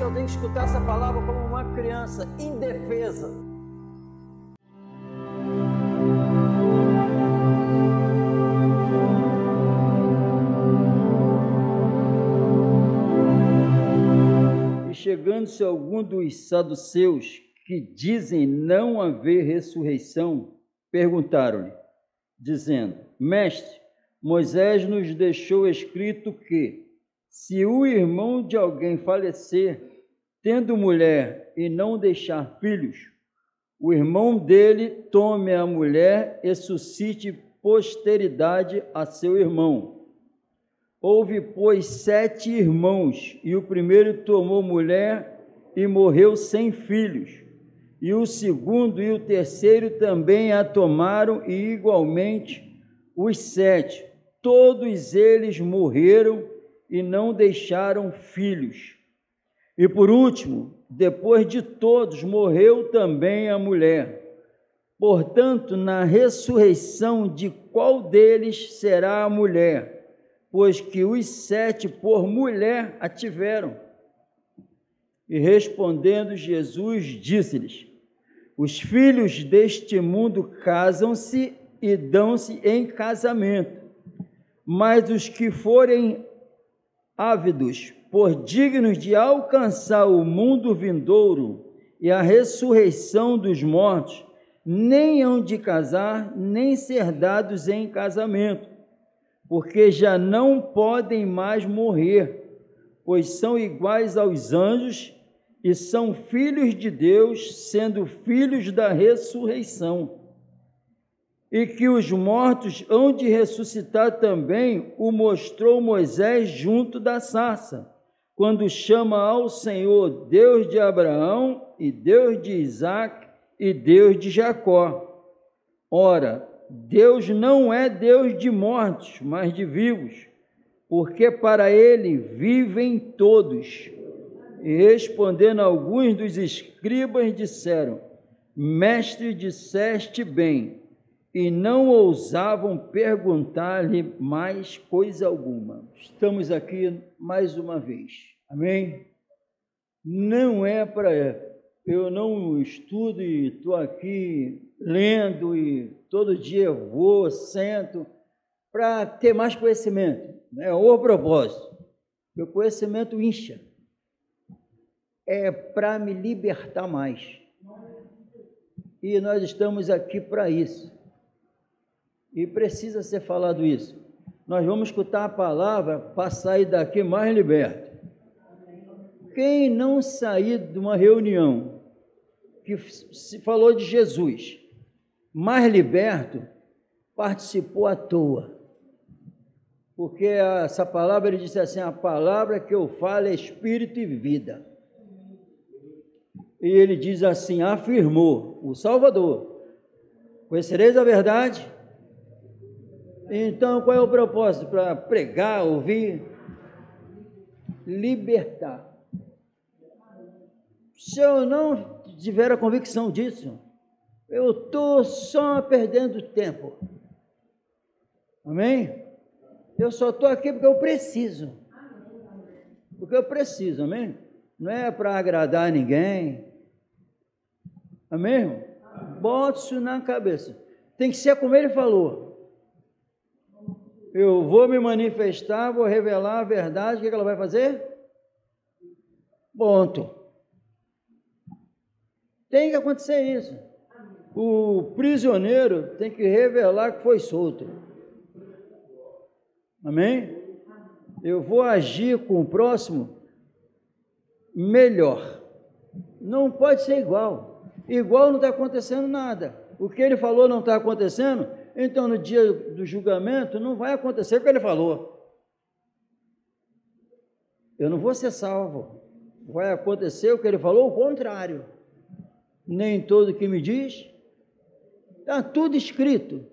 eu tenho que escutar essa palavra como uma criança indefesa. E chegando-se algum dos saduceus, que dizem não haver ressurreição, perguntaram-lhe, dizendo: Mestre, Moisés nos deixou escrito que, se o irmão de alguém falecer, tendo mulher e não deixar filhos, o irmão dele tome a mulher e suscite posteridade a seu irmão. Houve, pois, 7 irmãos, e o primeiro tomou mulher e morreu sem filhos. E o segundo e o terceiro também a tomaram, e igualmente os 7. Todos eles morreram e não deixaram filhos. E por último, depois de todos, morreu também a mulher. Portanto, na ressurreição, de qual deles será a mulher? Pois que os 7 por mulher a tiveram. E respondendo Jesus, disse-lhes: os filhos deste mundo casam-se e dão-se em casamento, mas os que forem ávidos por dignos de alcançar o mundo vindouro e a ressurreição dos mortos, nem hão de casar, nem ser dados em casamento, porque já não podem mais morrer, pois são iguais aos anjos e são filhos de Deus, sendo filhos da ressurreição. E que os mortos hão de ressuscitar também, o mostrou Moisés junto da sarça, quando chama ao Senhor Deus de Abraão, e Deus de Isaque, e Deus de Jacó. Ora, Deus não é Deus de mortos, mas de vivos, porque para ele vivem todos. E respondendo alguns dos escribas, disseram: Mestre, disseste bem, e não ousavam perguntar-lhe mais coisa alguma. Estamos aqui mais uma vez, amém? Não é para... Eu não estudo e estou aqui lendo e todo dia vou, sento, para ter mais conhecimento, né? O propósito, meu conhecimento incha, é para me libertar mais, e nós estamos aqui para isso, e precisa ser falado isso. Nós vamos escutar a palavra para sair daqui mais liberto. Quem não sair de uma reunião que se falou de Jesus mais liberto, participou à toa, porque essa palavra, ele disse assim: a palavra que eu falo é espírito e vida. E ele diz assim, afirmou o Salvador: conhecereis a verdade. Então, qual é o propósito? Para pregar, ouvir, libertar. Se eu não tiver a convicção disso, eu estou só perdendo tempo. Amém? Eu só estou aqui porque eu preciso. Porque eu preciso, amém? Não é para agradar ninguém. Amém? Bota isso na cabeça. Tem que ser como ele falou. Eu vou me manifestar, vou revelar a verdade. O que ela vai fazer? Ponto. Tem que acontecer isso. O prisioneiro tem que revelar que foi solto. Amém? Eu vou agir com o próximo melhor. Não pode ser igual. Igual não está acontecendo nada. O que ele falou não está acontecendo, então no dia do julgamento não vai acontecer o que ele falou. Eu não vou ser salvo. Vai acontecer o que ele falou, o contrário. Nem todo que me diz, está tudo escrito.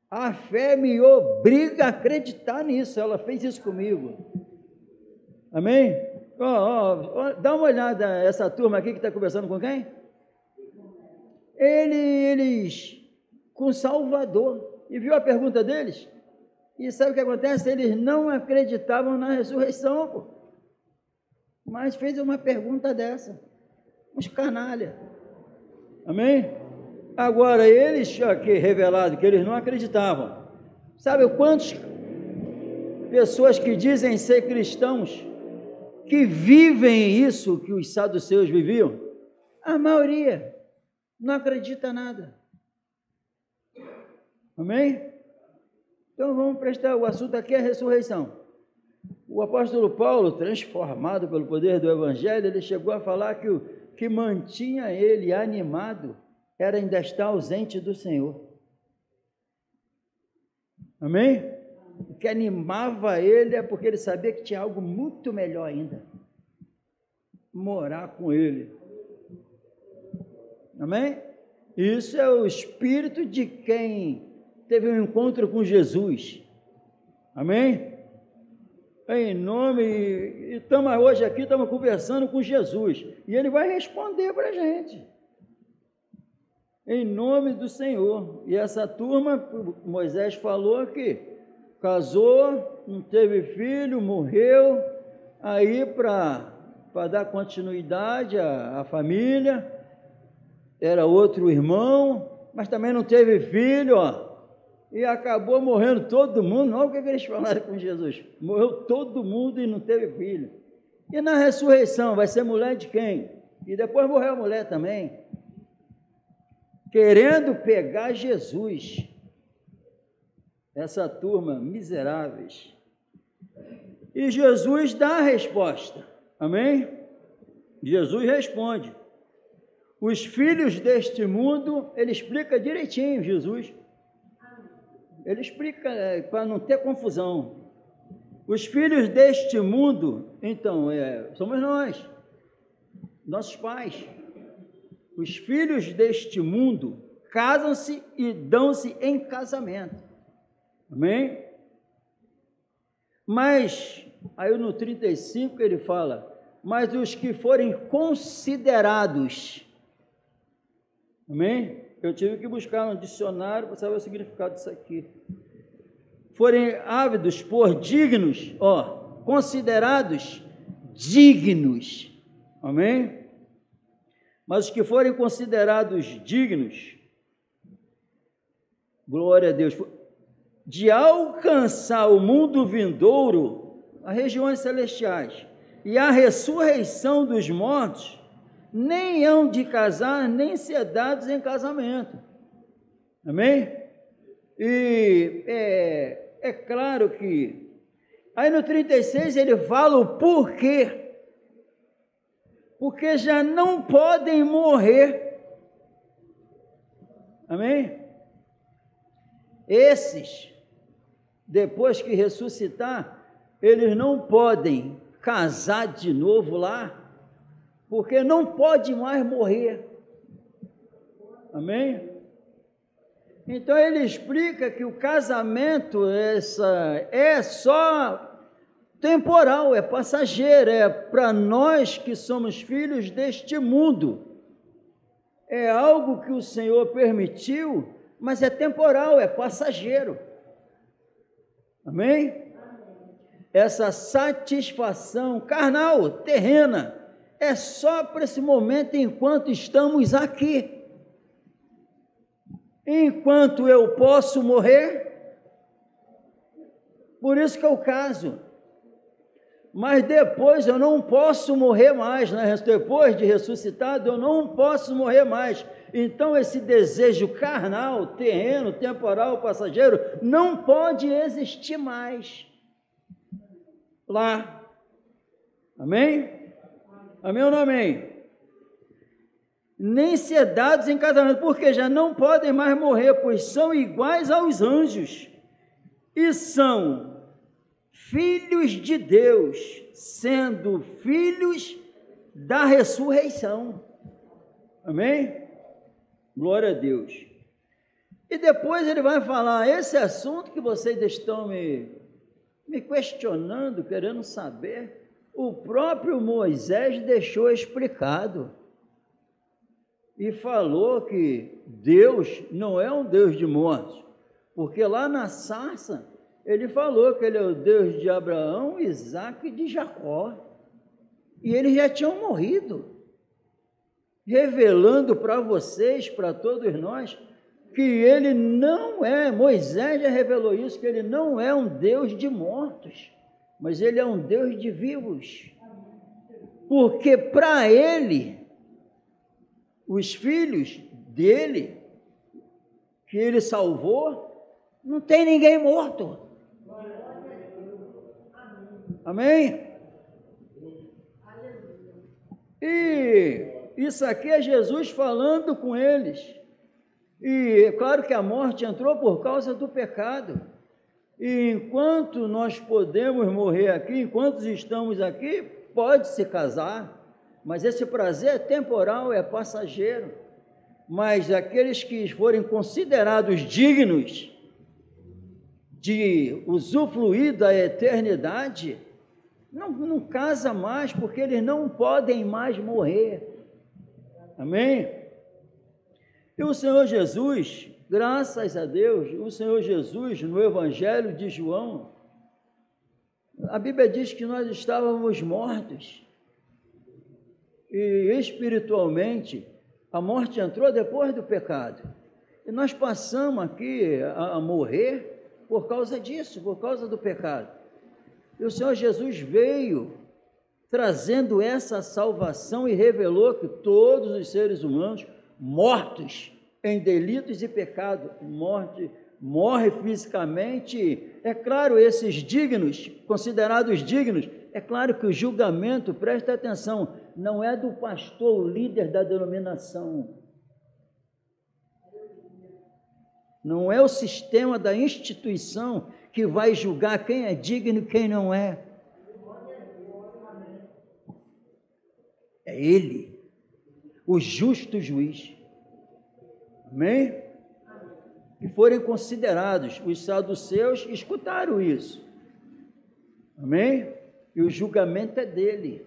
A fé me obriga a acreditar nisso, ela fez isso comigo. Amém? Dá uma olhada, essa turma aqui que está conversando com quem? Eles com Salvador. E viu a pergunta deles? E sabe o que acontece? Eles não acreditavam na ressurreição, pô. mas fez uma pergunta dessa. Uns canalha. Amém? Agora, eles aqui revelado que eles não acreditavam. Sabe quantas pessoas que dizem ser cristãos, que vivem isso que os saduceus viviam? A maioria não acredita nada. Amém? Então vamos prestar, o assunto aqui é a ressurreição. O apóstolo Paulo, transformado pelo poder do Evangelho, ele chegou a falar que o que mantinha ele animado era ainda estar ausente do Senhor. Amém? O que animava ele é porque ele sabia que tinha algo muito melhor ainda. Morar com ele. Amém? Isso é o espírito de quem teve um encontro com Jesus. Amém? Em nome, e estamos hoje aqui, estamos conversando com Jesus, e Ele vai responder para a gente, em nome do Senhor. E essa turma, Moisés falou que casou, não teve filho, morreu, aí para dar continuidade à família, era outro irmão, mas também não teve filho, e acabou morrendo todo mundo. Não, o que eles falaram com Jesus? Morreu todo mundo e não teve filho. E na ressurreição vai ser mulher de quem? E depois morreu a mulher também, querendo pegar Jesus. Essa turma miseráveis. E Jesus dá a resposta. Amém? Jesus responde. Os filhos deste mundo, ele explica direitinho, Jesus. Ele explica para não ter confusão. Os filhos deste mundo, então, somos nós, nossos pais. Os filhos deste mundo casam-se e dão-se em casamento. Amém? Mas, aí no 35 ele fala, mas os que forem considerados, amém? Eu tive que buscar no dicionário para saber o significado disso aqui. Forem ávidos por dignos, considerados dignos, amém? Mas os que forem considerados dignos, glória a Deus, de alcançar o mundo vindouro, as regiões celestiais, e a ressurreição dos mortos, nem hão de casar, nem ser dados em casamento. Amém? E é claro que, aí no 36 ele fala o porquê. Porque já não podem morrer. Amém? Esses, depois que ressuscitar, eles não podem casar de novo lá, porque não pode mais morrer. Amém? Então ele explica que o casamento é só temporal, é passageiro, é para nós que somos filhos deste mundo. É algo que o Senhor permitiu, mas é temporal, é passageiro. Amém? Essa satisfação carnal, terrena, é só para esse momento enquanto estamos aqui. Enquanto eu posso morrer, por isso que é o caso. Mas depois eu não posso morrer mais, né? Depois de ressuscitado eu não posso morrer mais. Então esse desejo carnal, terreno, temporal, passageiro, não pode existir mais lá. Amém? Amém ou não amém? Nem ser dados em casamento, porque já não podem mais morrer, pois são iguais aos anjos, e são filhos de Deus, sendo filhos da ressurreição. Amém? Glória a Deus. E depois ele vai falar, esse assunto que vocês estão me questionando, querendo saber, o próprio Moisés deixou explicado. E falou que Deus não é um Deus de mortos, porque lá na sarça ele falou que ele é o Deus de Abraão, Isaque e de Jacó. e eles já tinham morrido, revelando para vocês, para todos nós, que ele não é, Moisés já revelou isso, que ele não é um Deus de mortos, mas ele é um Deus de vivos, porque para ele, os filhos dele, que ele salvou, não tem ninguém morto. Amém? E isso aqui é Jesus falando com eles. E é claro que a morte entrou por causa do pecado. E enquanto nós podemos morrer aqui, enquanto estamos aqui, pode se casar, mas esse prazer é temporal, é passageiro. Mas aqueles que forem considerados dignos de usufruir da eternidade, não casa mais, porque eles não podem mais morrer. Amém? E o Senhor Jesus, graças a Deus, o Senhor Jesus, no Evangelho de João, a Bíblia diz que nós estávamos mortos, e espiritualmente, a morte entrou depois do pecado, e nós passamos aqui a morrer por causa disso, por causa do pecado. E o Senhor Jesus veio trazendo essa salvação e revelou que todos os seres humanos mortos em delitos e pecado, morre fisicamente. É claro, esses dignos, considerados dignos, é claro que o julgamento, presta atenção, não é do pastor, o líder da denominação, não é o sistema da instituição que vai julgar quem é digno e quem não é. É Ele, o justo juiz. Amém? E forem considerados, os saduceus escutaram isso. Amém? E o julgamento é dele.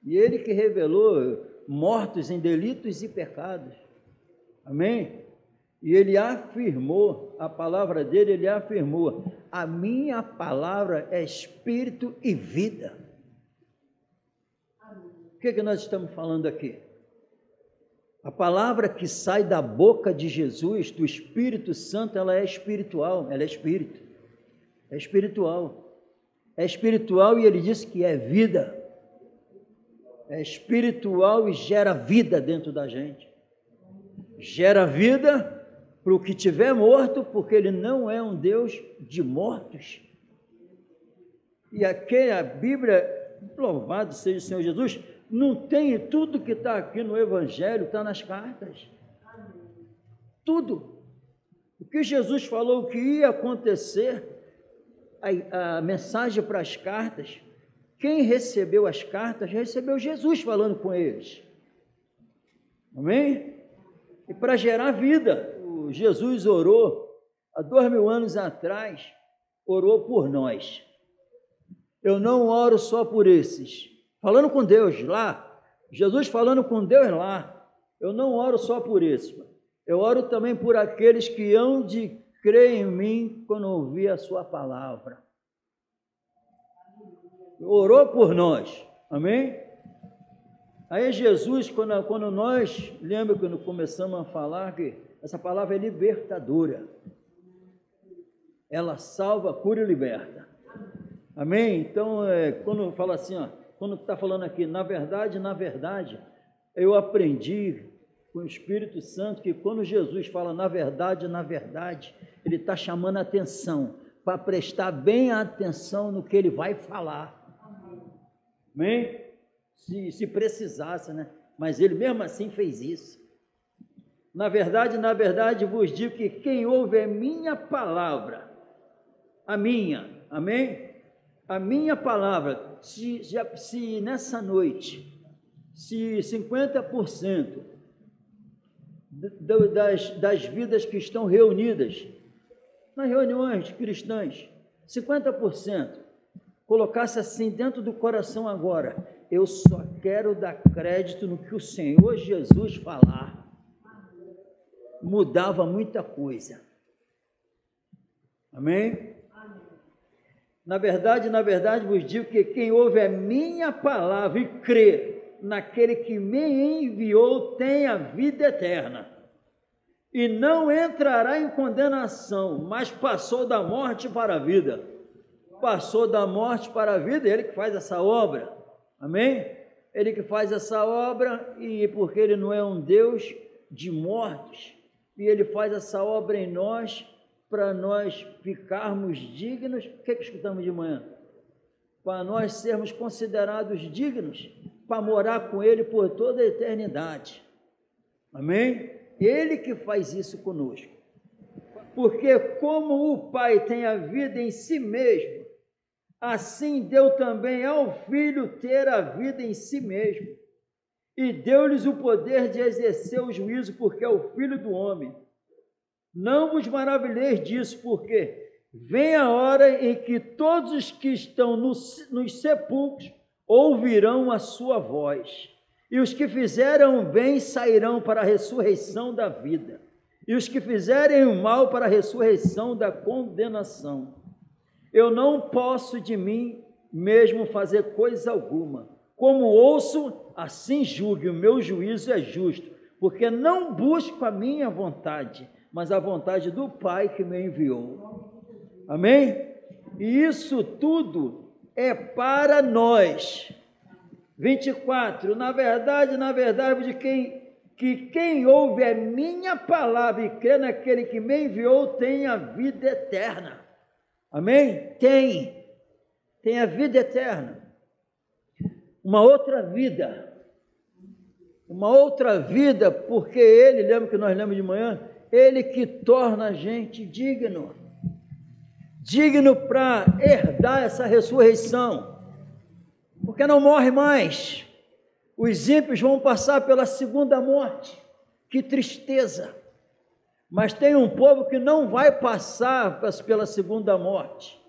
E ele que revelou mortos em delitos e pecados. Amém? E ele afirmou, a palavra dele, ele afirmou: a minha palavra é espírito e vida. O que nós estamos falando aqui? A palavra que sai da boca de Jesus, do Espírito Santo, ela é espiritual, ela é espírito. É espiritual. É espiritual e ele disse que é vida. É espiritual e gera vida dentro da gente. Gera vida para o que tiver morto, porque ele não é um Deus de mortos. E aqui a Bíblia, louvado seja o Senhor Jesus, não tem tudo que está aqui no Evangelho, está nas cartas. Tudo. O que Jesus falou que ia acontecer, a mensagem para as cartas, quem recebeu as cartas, recebeu Jesus falando com eles. Amém? E para gerar vida, Jesus orou, há 2000 anos atrás, orou por nós. Eu não oro só por esses, falando com Deus lá, Jesus falando com Deus lá, eu não oro só por esses, eu oro também por aqueles que hão de crer em mim quando ouvir a sua palavra. Orou por nós, amém? Aí Jesus, quando nós, lembra quando começamos a falar que essa palavra é libertadora, ela salva, cura e liberta, amém? Então, quando fala assim, ó, quando está falando aqui, na verdade, eu aprendi com o Espírito Santo que quando Jesus fala na verdade, ele está chamando a atenção, para prestar bem atenção no que ele vai falar, amém? Se precisasse, né? Mas ele mesmo assim fez isso. Na verdade vos digo que quem ouve a minha palavra, a minha, amém? A minha palavra, se nessa noite, se 50% das vidas que estão reunidas, nas reuniões cristãs, 50%, colocasse assim dentro do coração agora, eu só quero dar crédito no que o Senhor Jesus falar, mudava muita coisa, amém? Na verdade vos digo que quem ouve a minha palavra e crê naquele que me enviou tem a vida eterna. E não entrará em condenação, mas passou da morte para a vida. Passou da morte para a vida, ele que faz essa obra. Amém? Ele que faz essa obra, e porque ele não é um Deus de mortos, e ele faz essa obra em nós, para nós ficarmos dignos. O que escutamos de manhã? Para nós sermos considerados dignos, para morar com ele por toda a eternidade. Amém? Ele que faz isso conosco. Porque como o Pai tem a vida em si mesmo, assim deu também ao Filho ter a vida em si mesmo, e deu-lhes o poder de exercer o juízo, porque é o Filho do homem. Não vos maravilheis disso, porque vem a hora em que todos os que estão nos sepulcros ouvirão a sua voz, e os que fizeram o bem sairão para a ressurreição da vida, e os que fizerem o mal para a ressurreição da condenação. Eu não posso de mim mesmo fazer coisa alguma. Como ouço, assim julgue, o meu juízo é justo, porque não busco a minha vontade, mas a vontade do Pai que me enviou. Amém? E isso tudo é para nós. 24. Na verdade, de quem ouve a minha palavra e crê naquele que me enviou tem a vida eterna. Amém? Tem a vida eterna. Uma outra vida, porque ele, lembra que nós lemos de manhã, ele que torna a gente digno para herdar essa ressurreição, porque não morre mais. Os ímpios vão passar pela segunda morte, que tristeza, mas tem um povo que não vai passar pela segunda morte,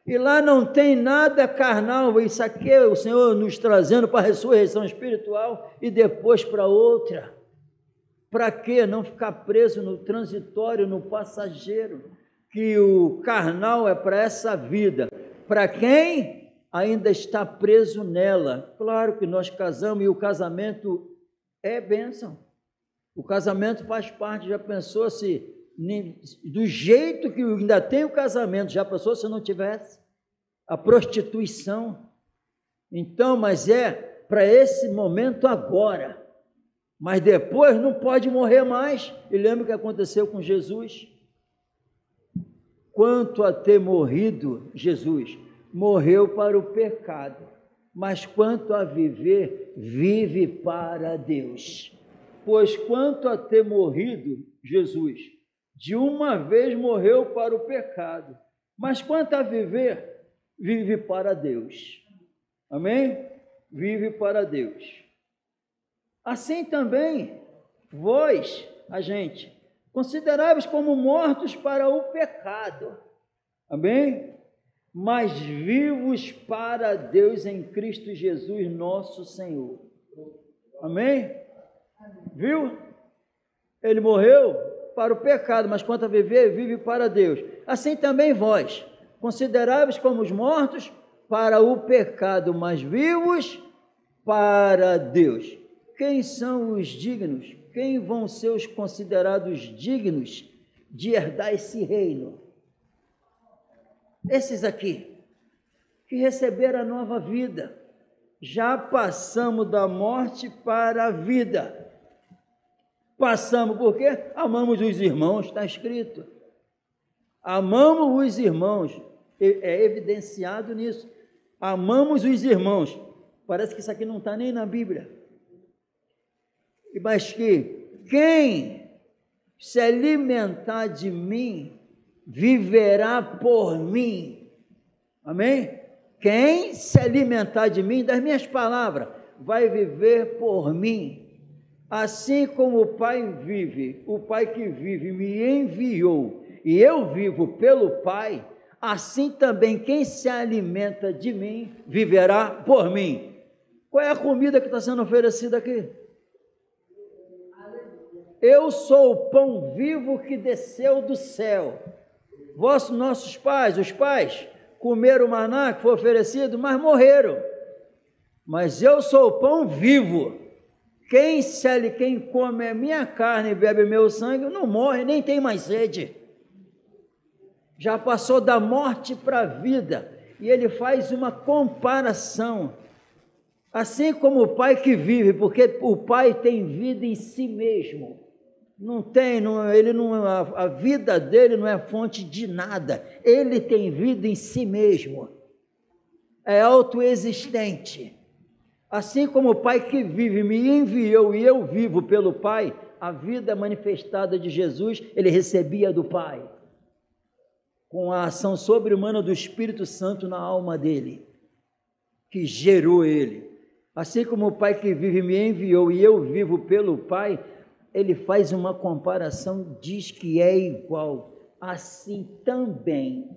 e lá não tem nada carnal. Isso aqui é o Senhor nos trazendo para a ressurreição espiritual e depois para outra. Para quê? Não ficar preso no transitório, no passageiro, que o carnal é para essa vida. Para quem ainda está preso nela. Claro que nós casamos e o casamento é bênção. O casamento faz parte. Já pensou se, do jeito que ainda tem o casamento, já pensou se não tivesse? A prostituição. Então, mas é para esse momento agora. Mas depois não pode morrer mais. E lembra o que aconteceu com Jesus? Quanto a ter morrido, Jesus morreu para o pecado, mas quanto a viver, vive para Deus. Pois quanto a ter morrido, Jesus, de uma vez morreu para o pecado, mas quanto a viver, vive para Deus. Amém? Vive para Deus. Assim também, vós, a gente, consideráveis como mortos para o pecado. Amém? Mas vivos para Deus em Cristo Jesus, nosso Senhor. Amém? Viu? Ele morreu para o pecado, mas quanto a viver, vive para Deus. Assim também vós, consideráveis como os mortos para o pecado, mas vivos para Deus. Quem são os dignos? Quem vão ser os considerados dignos de herdar esse reino? Esses aqui, que receberam a nova vida. Já passamos da morte para a vida. Passamos porque amamos os irmãos, está escrito. Amamos os irmãos, é evidenciado nisso. Amamos os irmãos. Parece que isso aqui não está nem na Bíblia. Mas que quem se alimentar de mim, viverá por mim. Amém? Quem se alimentar de mim, das minhas palavras, vai viver por mim. Assim como o Pai vive, o Pai que vive me enviou, e eu vivo pelo Pai, assim também quem se alimenta de mim, viverá por mim. Qual é a comida que está sendo oferecida aqui? Eu sou o pão vivo que desceu do céu. Nossos pais, os pais, comeram o maná que foi oferecido, mas morreram. Mas eu sou o pão vivo. Quem come a minha carne e bebe meu sangue não morre, nem tem mais sede. Já passou da morte para a vida. E ele faz uma comparação. Assim como o pai que vive, porque o pai tem vida em si mesmo. A vida dele não é fonte de nada. Ele tem vida em si mesmo. É autoexistente. Assim como o Pai que vive me enviou e eu vivo pelo Pai, a vida manifestada de Jesus, ele recebia do Pai, com a ação sobre-humana do Espírito Santo na alma dele, que gerou ele. Assim como o Pai que vive me enviou e eu vivo pelo Pai, ele faz uma comparação, diz que é igual. Assim também,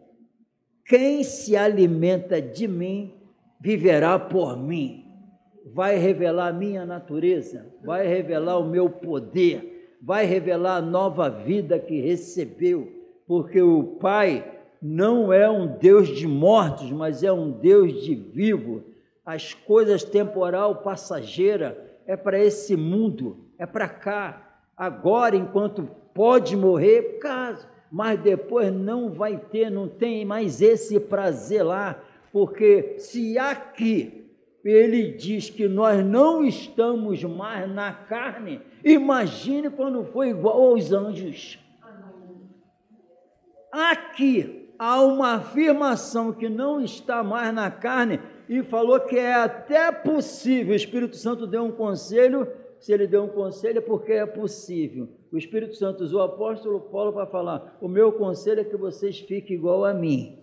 quem se alimenta de mim, viverá por mim. Vai revelar a minha natureza, vai revelar o meu poder, vai revelar a nova vida que recebeu, porque o Pai não é um Deus de mortos, mas é um Deus de vivo. As coisas temporal, passageira, é para esse mundo, é para cá. Agora, enquanto pode morrer, caso, mas depois não vai ter, não tem mais esse prazer lá, porque se aqui ele diz que nós não estamos mais na carne, imagine quando for igual aos anjos. Aqui há uma afirmação que não está mais na carne e falou que é até possível. O Espírito Santo deu um conselho, se ele deu um conselho é porque é possível. O Espírito Santo usou o apóstolo Paulo para falar, o meu conselho é que vocês fiquem igual a mim.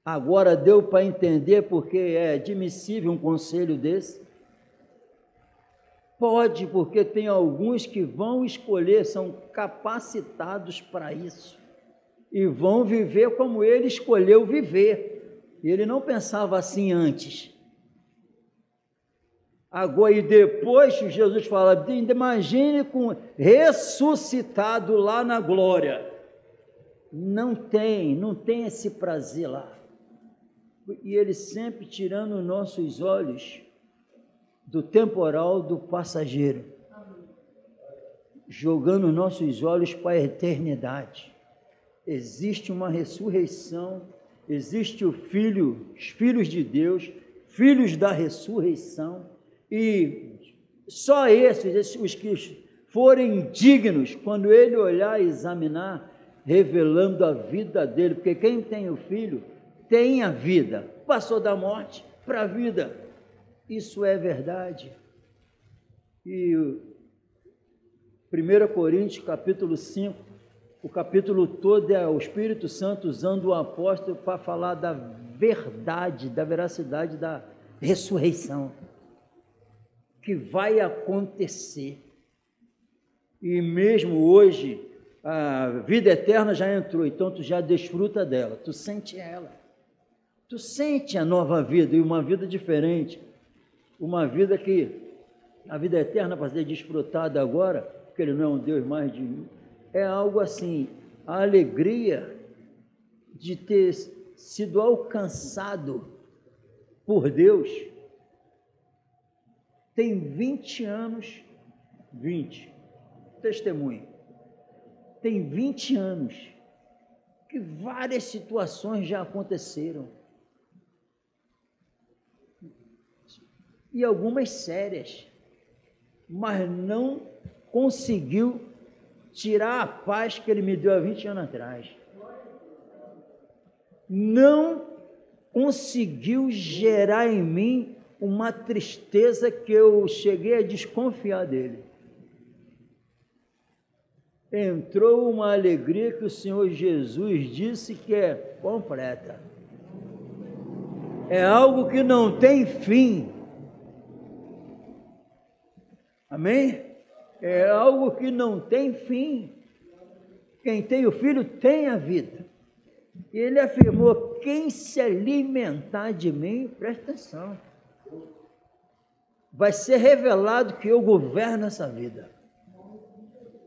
Agora deu para entender porque é admissível um conselho desse? Pode, porque tem alguns que vão escolher, são capacitados para isso, e vão viver como ele escolheu viver. E ele não pensava assim antes. Agora, e depois Jesus fala, imagine com ressuscitado lá na glória. Não tem esse prazer lá. E ele sempre tirando os nossos olhos do temporal, do passageiro, jogando os nossos olhos para a eternidade. Existe uma ressurreição, existe os filhos de Deus, filhos da ressurreição, e só esses, os que forem dignos, quando ele olhar e examinar, revelando a vida dele, porque quem tem o filho, tem a vida, passou da morte para a vida, isso é verdade. E 1 Coríntios capítulo 5, o capítulo todo é o Espírito Santo usando o apóstolo para falar da verdade, da veracidade da ressurreição, que vai acontecer. E mesmo hoje, a vida eterna já entrou, então tu já desfruta dela, tu sente ela. Tu sente a nova vida e uma vida diferente, uma vida que a vida eterna para ser desfrutada agora, porque ele não é um Deus mais de mim, é algo assim, a alegria de ter sido alcançado por Deus. Tem 20 anos, testemunho, tem 20 anos que várias situações já aconteceram. E algumas sérias, mas não conseguiu tirar a paz que ele me deu há 20 anos atrás. Não conseguiu gerar em mim uma tristeza que eu cheguei a desconfiar dele. Entrou uma alegria que o Senhor Jesus disse que é completa. É algo que não tem fim. Amém? É algo que não tem fim. Quem tem o Filho tem a vida. E ele afirmou, quem se alimentar de mim, presta atenção, vai ser revelado que eu governo essa vida.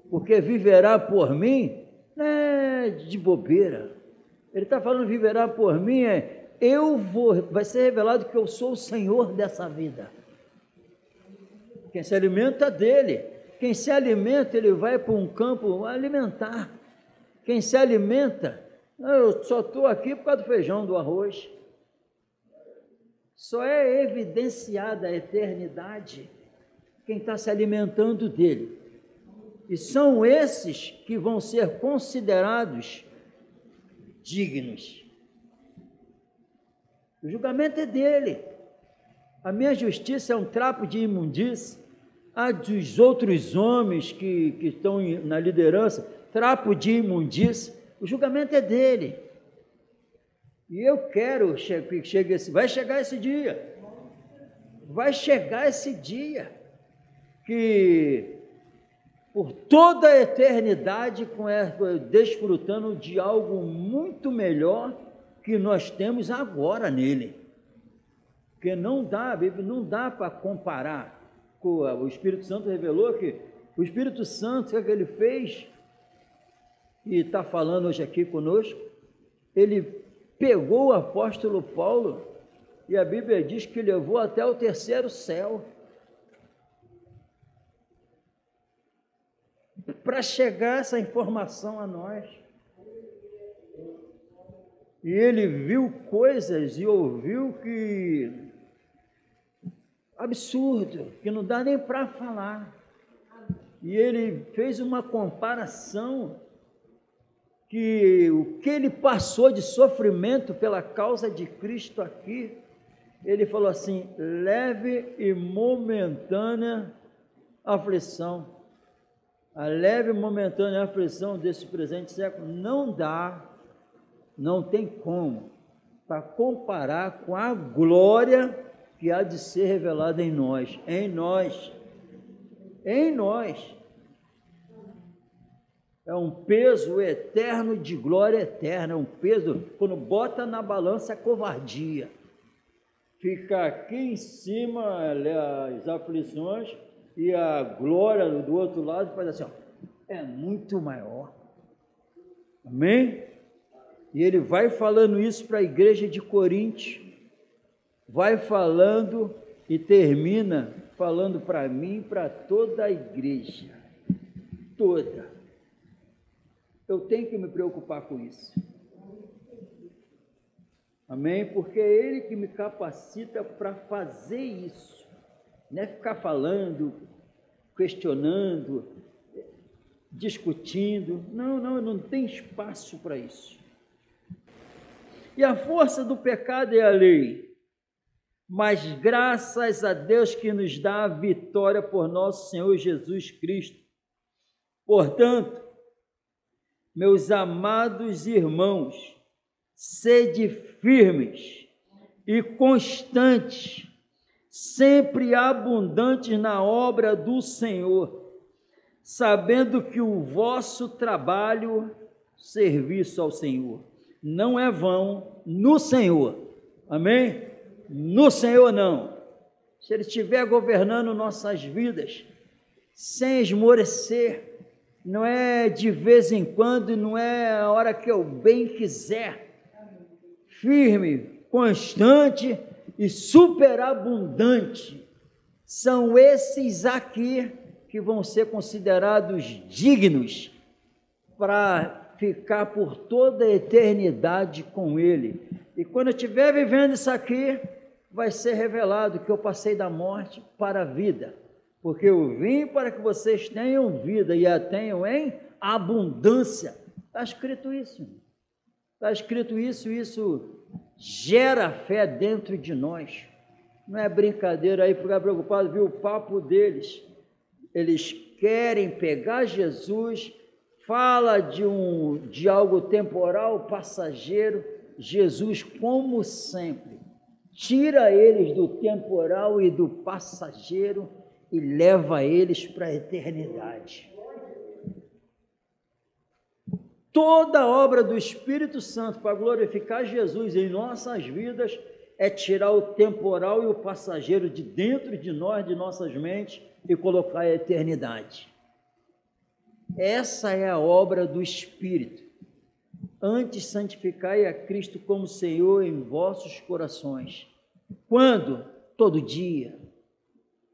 Porque viverá por mim, não é de bobeira. Ele está falando viverá por mim, vai ser revelado que eu sou o Senhor dessa vida. Quem se alimenta dele, quem se alimenta, ele vai para um campo alimentar. Quem se alimenta, eu só estou aqui por causa do feijão, do arroz. Só é evidenciada a eternidade quem está se alimentando dele. E são esses que vão ser considerados dignos. O julgamento é dele. A minha justiça é um trapo de imundície. A dos outros homens que estão na liderança, trapo de imundície. O julgamento é dele. E eu quero que chegue vai chegar esse dia. Vai chegar esse dia que por toda a eternidade desfrutando de algo muito melhor que nós temos agora nele. Porque não dá para comparar. O Espírito Santo revelou que o Espírito Santo, o que ele fez, e está falando hoje aqui conosco, ele pegou o apóstolo Paulo, e a Bíblia diz que levou até o terceiro céu, para chegar essa informação a nós. E ele viu coisas e ouviu que absurdo, que não dá nem para falar. E ele fez uma comparação que o que ele passou de sofrimento pela causa de Cristo aqui, ele falou assim: leve e momentânea aflição. A leve e momentânea aflição desse presente século não tem como para comparar com a glória que há de ser revelada em nós. É um peso eterno de glória eterna, é um peso, quando bota na balança é covardia. Fica aqui em cima as aflições e a glória do outro lado faz assim, ó, é muito maior. Amém? E ele vai falando isso para a igreja de Corinto, vai falando e termina falando para mim, para toda a igreja, toda. Eu tenho que me preocupar com isso. Amém? Porque é ele que me capacita para fazer isso. Não é ficar falando, questionando, discutindo. Não tem espaço para isso. E a força do pecado é a lei. Mas graças a Deus que nos dá a vitória por nosso Senhor Jesus Cristo. Portanto, meus amados irmãos, sede firmes e constantes, sempre abundantes na obra do Senhor, sabendo que o vosso trabalho, serviço ao Senhor, não é vão no Senhor. Amém? No Senhor não. Se Ele estiver governando nossas vidas, sem esmorecer, não é de vez em quando, não é a hora que eu bem quiser, firme, constante e superabundante, são esses aqui que vão ser considerados dignos para ficar por toda a eternidade com Ele. E quando eu estiver vivendo isso aqui, vai ser revelado que eu passei da morte para a vida, porque eu vim para que vocês tenham vida e a tenham em abundância. Está escrito isso. Está escrito isso, isso gera fé dentro de nós. Não é brincadeira aí, ficar preocupado, viu o papo deles. Eles querem pegar Jesus, fala de algo temporal, passageiro. Jesus, como sempre, tira eles do temporal e do passageiro e leva eles para a eternidade. Toda a obra do Espírito Santo para glorificar Jesus em nossas vidas é tirar o temporal e o passageiro de dentro de nós, de nossas mentes, e colocar a eternidade. Essa é a obra do Espírito. Antes santificai a Cristo como Senhor em vossos corações. Quando? Todo dia.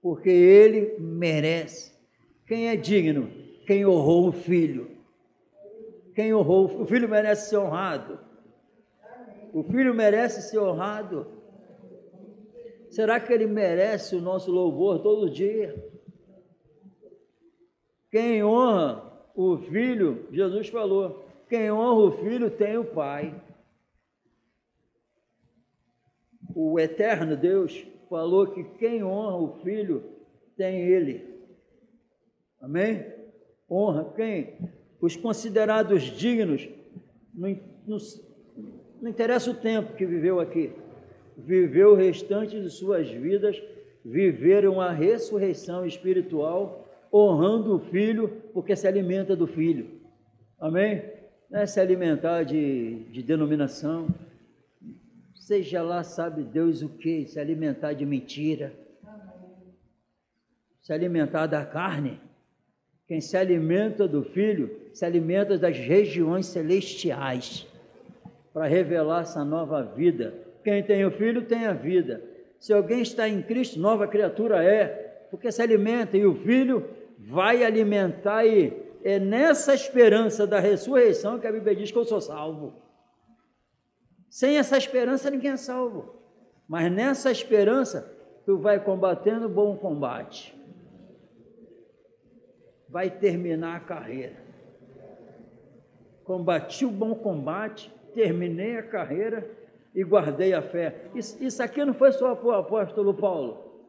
Porque Ele merece. Quem é digno? Quem honrou o Filho. Quem honrou, o Filho merece ser honrado. O Filho merece ser honrado. Será que Ele merece o nosso louvor todo dia? Quem honra o Filho, Jesus falou, quem honra o Filho tem o Pai. O eterno Deus falou que quem honra o Filho tem Ele. Amém? Honra quem? Os considerados dignos, não interessa o tempo que viveu aqui, viveu o restante de suas vidas, viveram a ressurreição espiritual, honrando o Filho, porque se alimenta do Filho. Amém? Não é se alimentar de denominação, seja lá, sabe Deus o que, se alimentar de mentira, se alimentar da carne. Quem se alimenta do Filho, se alimenta das regiões celestiais, para revelar essa nova vida. Quem tem o Filho tem a vida. Se alguém está em Cristo, nova criatura é, porque se alimenta, e o Filho vai alimentar, e é nessa esperança da ressurreição que a Bíblia diz que eu sou salvo. Sem essa esperança ninguém é salvo, mas nessa esperança tu vai combatendo o bom combate, vai terminar a carreira. Combati o bom combate, terminei a carreira e guardei a fé. Isso aqui não foi só para o apóstolo Paulo.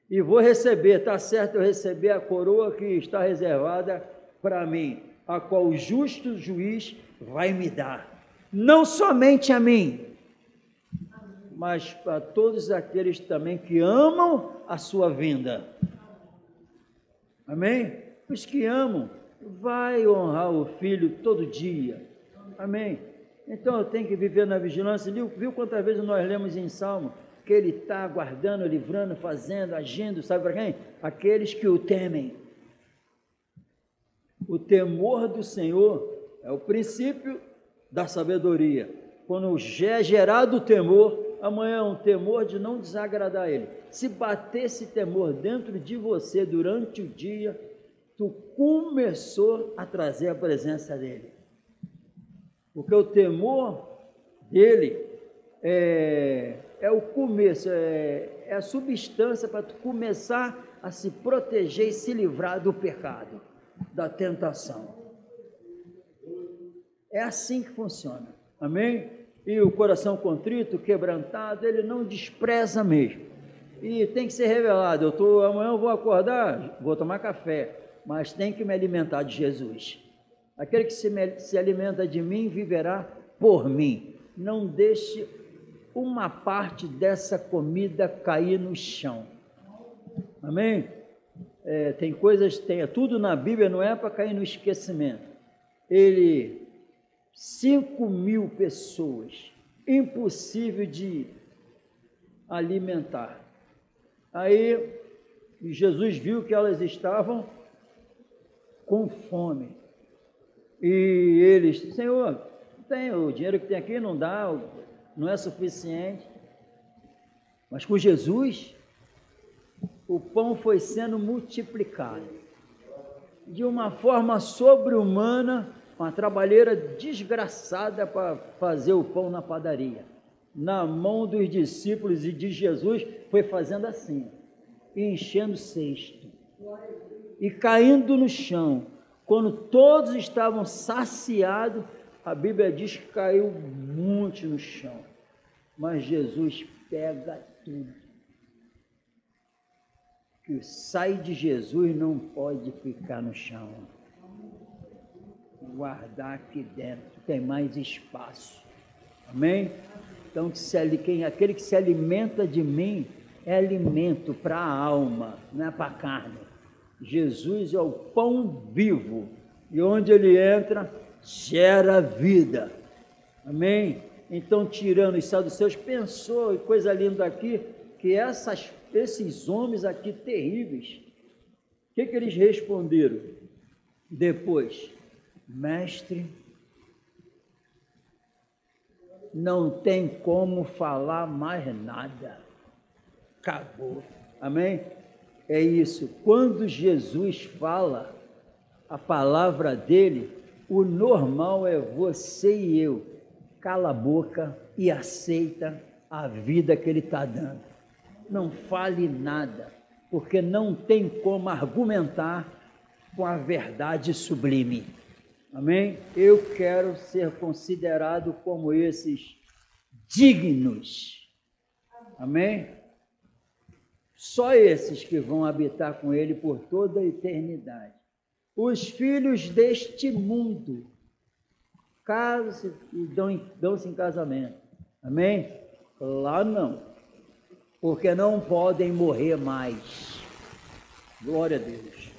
E vou receber, está certo eu receber a coroa que está reservada para mim, a qual o justo juiz vai me dar. Não somente a mim, mas para todos aqueles também que amam a sua vinda. Amém? Os que amam, vai honrar o Filho todo dia. Amém? Então eu tenho que viver na vigilância. Viu quantas vezes nós lemos em Salmo que Ele está guardando, livrando, fazendo, agindo, sabe para quem? Aqueles que o temem. O temor do Senhor é o princípio da sabedoria. Quando é gerado o temor, amanhã é um temor de não desagradar a Ele. Se bater esse temor dentro de você durante o dia, tu começou a trazer a presença dEle. Porque o temor dEle é o começo, é a substância para tu começar a se proteger e se livrar do pecado, da tentação. É assim que funciona, amém? E o coração contrito, quebrantado, ele não despreza mesmo. E tem que ser revelado. Amanhã eu vou acordar, vou tomar café, mas tem que me alimentar de Jesus. Aquele que se alimenta de mim viverá por mim. Não deixe uma parte dessa comida cair no chão. Amém? Tem coisas, tudo na Bíblia não é para cair no esquecimento. 5.000 pessoas, impossível de alimentar. Aí Jesus viu que elas estavam com fome. E eles, Senhor, o dinheiro que tem aqui não dá, não é suficiente. Mas com Jesus, o pão foi sendo multiplicado de uma forma sobre-humana. Uma trabalheira desgraçada para fazer o pão na padaria. Na mão dos discípulos e de Jesus, foi fazendo assim, enchendo o cesto e caindo no chão. Quando todos estavam saciados, a Bíblia diz que caiu um monte no chão. Mas Jesus pega tudo. O que sai de Jesus não pode ficar no chão. Guardar aqui dentro, tem mais espaço. Amém? Então, aquele que se alimenta de mim é alimento para a alma, não é para a carne. Jesus é o pão vivo, e onde ele entra, gera vida. Amém? Então, tirando os saduceus, pensou, e coisa linda aqui, que esses homens aqui terríveis, o que eles responderam depois? Mestre, não tem como falar mais nada. Acabou. Amém? É isso. Quando Jesus fala a palavra dele, o normal é você e eu cala a boca e aceita a vida que ele está dando. Não fale nada, porque não tem como argumentar com a verdade sublime. Amém? Eu quero ser considerado como esses dignos. Amém? Só esses que vão habitar com ele por toda a eternidade. Os filhos deste mundo casam-se e dão-se em casamento. Amém? Lá não, porque não podem morrer mais. Glória a Deus.